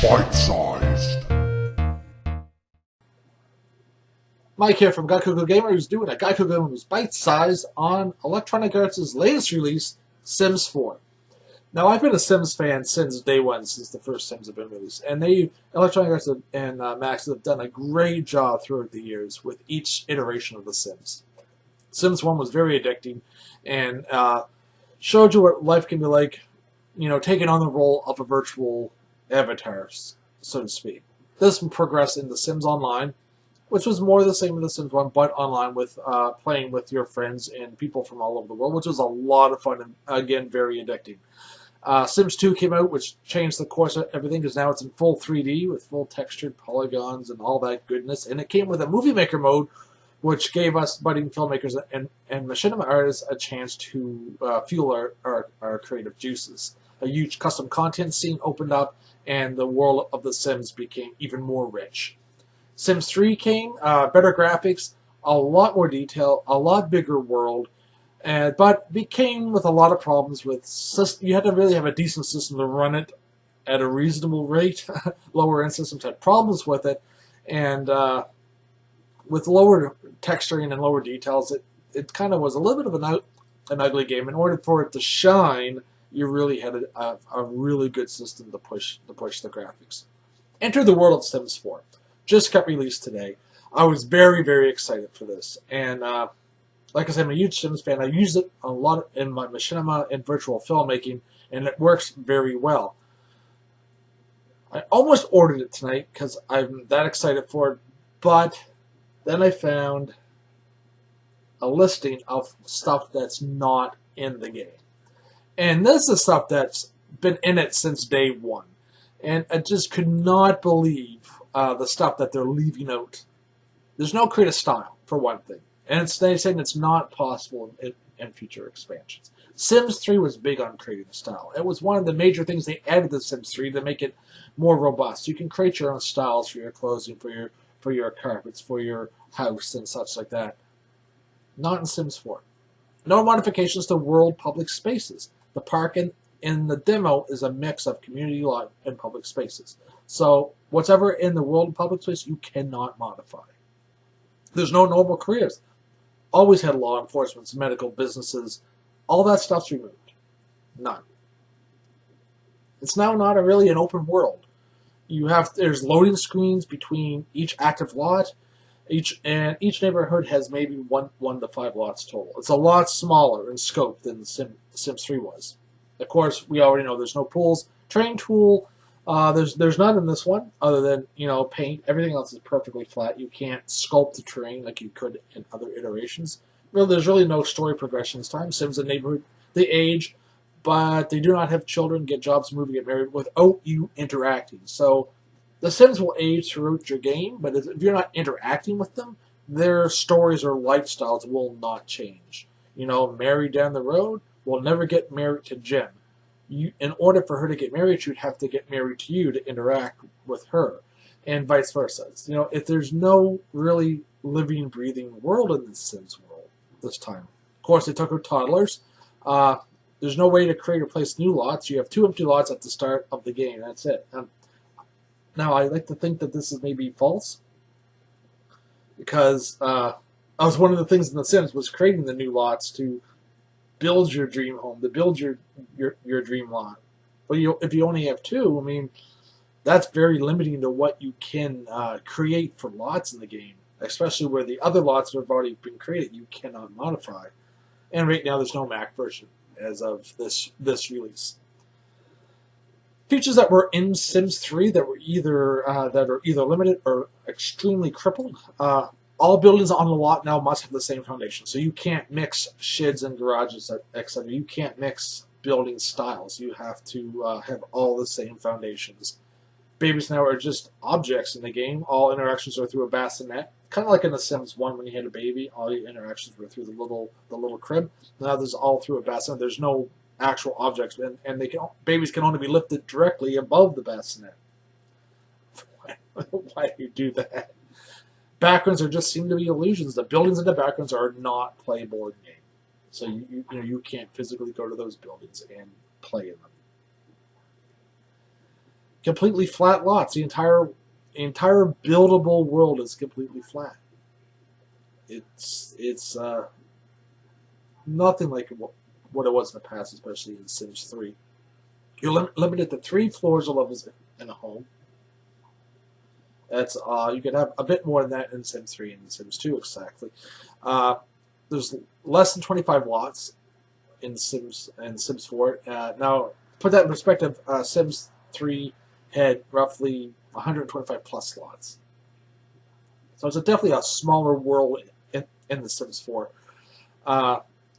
Bite-sized. Mike here from Gaikoku Gamer, who's doing a Gaikoku Gamer's Bite-Sized on Electronic Arts' latest release, Sims 4. Now, I've been a Sims fan since day one, since the first Sims have been released, and Electronic Arts and Max have done a great job throughout the years with each iteration of the Sims. Sims 1 was very addicting and showed you what life can be like, you know, taking on the role of a virtual avatar, so to speak. This progressed into Sims Online, which was more the same as the Sims 1, but online with playing with your friends and people from all over the world, which was a lot of fun and, again, very addicting. Sims 2 came out, which changed the course of everything, because now it's in full 3D with full textured polygons and all that goodness. And it came with a Movie Maker mode, which gave us budding filmmakers and machinima artists a chance to fuel our creative juices. A huge custom content scene opened up, and the world of the Sims became even more rich. Sims 3 came, better graphics, a lot more detail, a lot bigger world, but became with a lot of problems with you had to really have a decent system to run it at a reasonable rate. Lower end systems had problems with it, and with lower texturing and lower details, it kind of was a little bit of an ugly game. In order for it to shine, you really had a really good system to push the graphics. Enter the world of Sims 4. Just got released today. I was very, very excited for this. And like I said, I'm a huge Sims fan. I use it a lot in my machinima and virtual filmmaking, and it works very well. I almost ordered it tonight because I'm that excited for it, but then I found a listing of stuff that's not in the game. And this is stuff that's been in it since day one. And I just could not believe the stuff that they're leaving out. There's no creative style, for one thing. And they're saying it's not possible in future expansions. Sims 3 was big on creating a style. It was one of the major things they added to Sims 3 to make it more robust. You can create your own styles for your clothing, for your carpets, for your house, and such like that. Not in Sims 4. No modifications to world public spaces. The park in the demo is a mix of community lot and public spaces. So whatever in the world of public space, you cannot modify. There's no normal careers. Always had law enforcement, medical businesses. All that stuff's removed. None. It's now not really an open world. There's loading screens between each active lot. Each neighborhood has maybe one to 5 lots total. It's a lot smaller in scope than Sims 3 was. Of course, we already know there's no pools. Terrain tool, there's none in this one other than paint. Everything else is perfectly flat. You can't sculpt the terrain like you could in other iterations. Well, there's really no story progression this time. Sims in neighborhood, they age, but they do not have children, get jobs, move, and get married without you interacting. So the Sims will age throughout your game, but if you're not interacting with them, their stories or lifestyles will not change. Mary down the road will never get married to Jim. In order for her to get married, she'd have to get married to you to interact with her, and vice versa. If there's no really living, breathing world in the Sims world this time. Of course, they took out toddlers. There's no way to create or place new lots. You have 2 empty lots at the start of the game. That's it. Now, I like to think that this is maybe false, because that was one of the things in The Sims, was creating the new lots to build your dream home, to build your dream lot. But if you only have 2, I mean, that's very limiting to what you can create for lots in the game, especially where the other lots that have already been created you cannot modify. And right now, there's no Mac version as of this release. Features that were in Sims 3 that are either limited or extremely crippled. All buildings on the lot now must have the same foundation, so you can't mix sheds and garages, etc. You can't mix building styles. You have to have all the same foundations. Babies now are just objects in the game. All interactions are through a bassinet, kind of like in The Sims 1 when you had a baby. All your interactions were through the little crib. Now there's all through a bassinet. There's no actual objects, and babies can only be lifted directly above the bassinet. Why do you do that? Backgrounds seem to be illusions. The buildings in the backgrounds are not playable in game, so you can't physically go to those buildings and play in them. completely flat lots. The entire buildable world is completely flat. It's nothing like what it was in the past, especially in Sims 3. You're limited to 3 floors or levels in a home. That's you can have a bit more than that in Sims 3 and Sims 2 exactly. There's less than 25 lots in Sims 4. Now, put that in perspective, Sims 3 had roughly 125 plus lots. So it's definitely a smaller world in the Sims 4.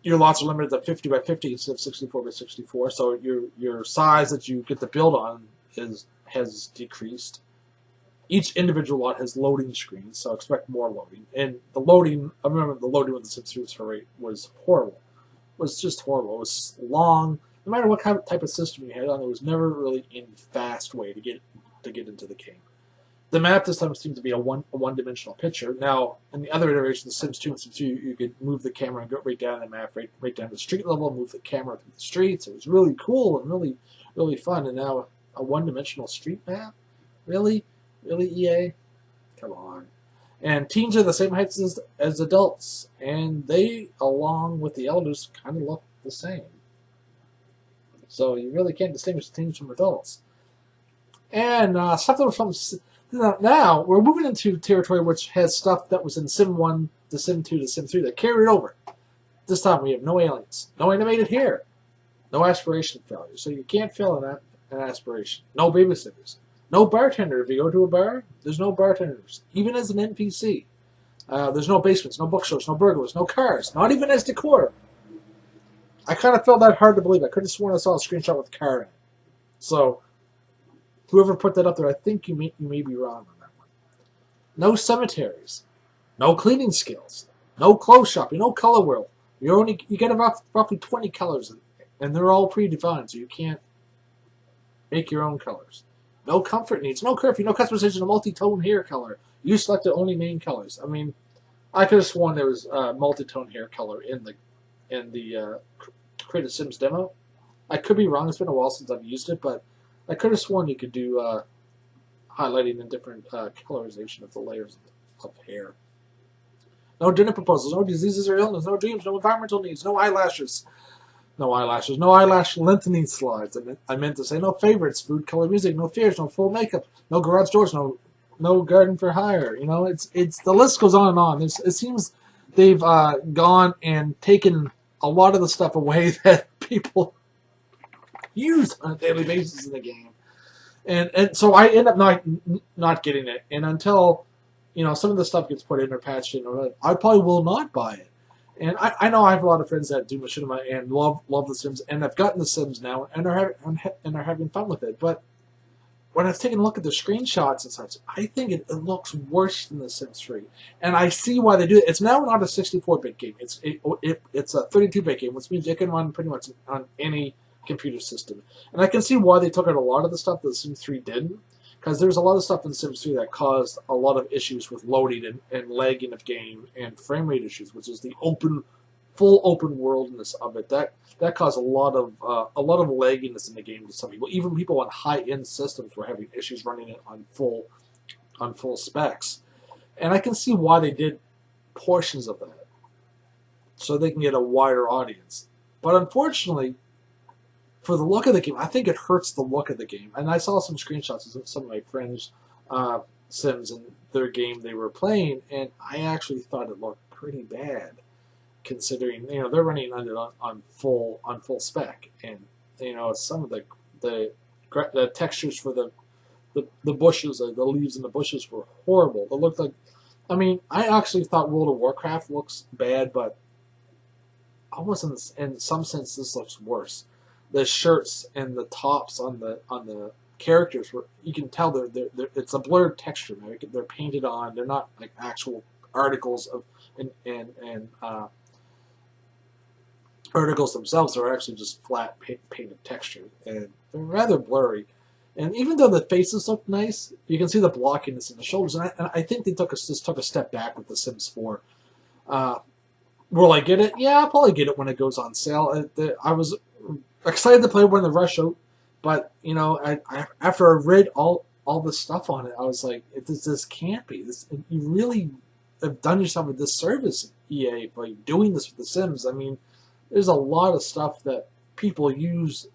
Your lots are limited to 50 by 50 instead of 64 by 64. So your size that you get to build on has decreased. Each individual lot has loading screens, so expect more loading. And the loading, I remember the loading with the Sims 3 was horrible. It was just horrible. It was long. No matter what kind of type of system you had on, there was never really any fast way to get into the game. The map this time seemed to be a one-dimensional picture. Now, in the other iterations, Sims 2 and Sims 3, you could move the camera and go right down the map, right down to the street level, move the camera through the streets. It was really cool and really, really fun. And now a one-dimensional street map? Really? Really, EA? Come on. And teens are the same heights as adults, and they, along with the elders, kind of look the same. So you really can't distinguish teens from adults. And something from now we're moving into territory which has stuff that was in Sim 1 to Sim 2 to Sim 3 that carried over. This time we have no aliens, no animated hair, no aspiration failure, so you can't fail an aspiration. No babysitters. No bartender. If you go to a bar, there's no bartenders. Even as an NPC. There's no basements, no bookstores, no burglars, no cars. Not even as decor. I kind of felt that hard to believe. I could have sworn I saw a screenshot with a car in it. So, whoever put that up there, I think you may be wrong on that one. No cemeteries. No cleaning skills. No clothes shopping. No color wheel. You get about roughly 20 colors, and they're all predefined, so you can't make your own colors. No comfort needs, no curfew, no customization of multi-tone hair color. You selected only main colors. I mean, I could have sworn there was multi-tone hair color in the Creative Sims demo. I could be wrong. It's been a while since I've used it, but I could have sworn you could do highlighting and different colorization of the layers of hair. No dinner proposals, no diseases or illness, no dreams, no environmental needs, no eyelashes. No eyelashes, no eyelash lengthening slides. I meant to say no favorites, food, color, music, no fears, no full makeup, no garage doors, no garden for hire. You know, it's the list goes on and on. It seems they've gone and taken a lot of the stuff away that people use on a daily basis in the game, and so I end up not getting it. And until some of the stuff gets put in or patched in, I probably will not buy it. And I know I have a lot of friends that do machinima and love the Sims, and have gotten the Sims now and are having fun with it. But when I've taken a look at the screenshots and such, I think it looks worse than the Sims 3. And I see why they do it. It's now not a 64-bit game. It's a 32-bit game, which means it can run pretty much on any computer system. And I can see why they took out a lot of the stuff that the Sims 3 didn't. Because there's a lot of stuff in Sims 3 that caused a lot of issues with loading and lagging of game and frame rate issues, which is the full open worldness of it. That caused a lot of lagginess in the game to some people. Even people on high-end systems were having issues running it on full specs. And I can see why they did portions of that, so they can get a wider audience. But unfortunately, for the look of the game, I think it hurts the look of the game. And I saw some screenshots of some of my friends' Sims and their game they were playing, and I actually thought it looked pretty bad, considering they're running on full spec, and some of the textures for the bushes, the leaves in the bushes were horrible. They looked like, I actually thought World of Warcraft looks bad, but almost in some sense this looks worse. The shirts and the tops on the characters you can tell they're it's a blurred texture. They're painted on. They're not like actual articles of and articles themselves are actually just flat painted texture, and they're rather blurry. And even though the faces look nice, you can see the blockiness in the shoulders. And I think they took a step back with The Sims 4. Will I get it? Yeah, I'll probably get it when it goes on sale. I was excited to play when the rush out, But after I read all the stuff on it, I was like, this can't be. You really have done yourself a disservice, EA, by doing this with The Sims. I mean, there's a lot of stuff that people use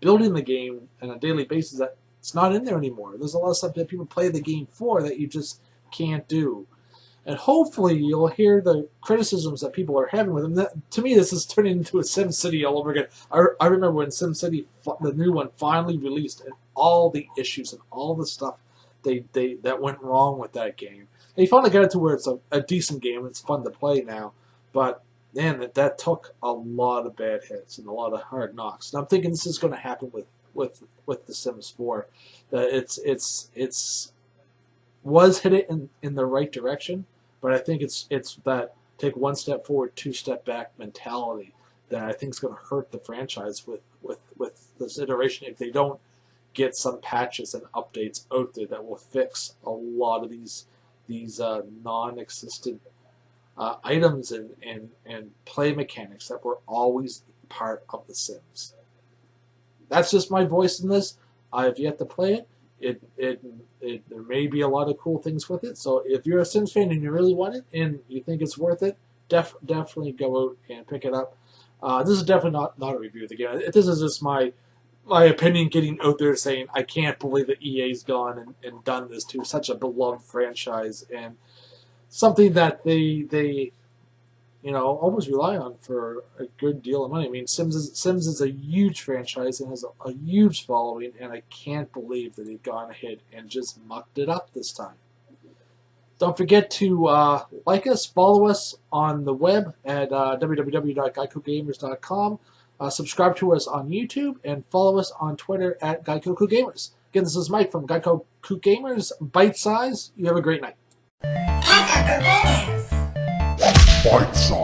building the game on a daily basis that it's not in there anymore. There's a lot of stuff that people play the game for that you just can't do. And hopefully you'll hear the criticisms that people are having with them. To me, this is turning into a SimCity all over again. I remember when SimCity, the new one, finally released, and all the issues and all the stuff that went wrong with that game. They finally got it to where it's a decent game. It's fun to play now. But, man, that took a lot of bad hits and a lot of hard knocks. And I'm thinking this is going to happen with The Sims 4. That it's was headed in the right direction, but I think it's that take one step forward, two step back mentality that I think is going to hurt the franchise with this iteration if they don't get some patches and updates out there that will fix a lot of these non-existent items and play mechanics that were always part of The Sims. That's just my voice in this. I have yet to play it. There may be a lot of cool things with it. So if you're a Sims fan and you really want it and you think it's worth it, definitely go out and pick it up. This is definitely not a review of the game. This is just my opinion getting out there saying I can't believe that EA's gone and done this to such a beloved franchise and something that they almost rely on for a good deal of money. I mean, Sims is a huge franchise and has a huge following, and I can't believe that they've gone ahead and just mucked it up this time. Don't forget to like us, follow us on the web at www.gaikokugamers.com. Subscribe to us on YouTube, and follow us on Twitter at Gaikoku Gamers. Again, this is Mike from Gaikoku Gamers, Bite Size. You have a great night. Bytesized.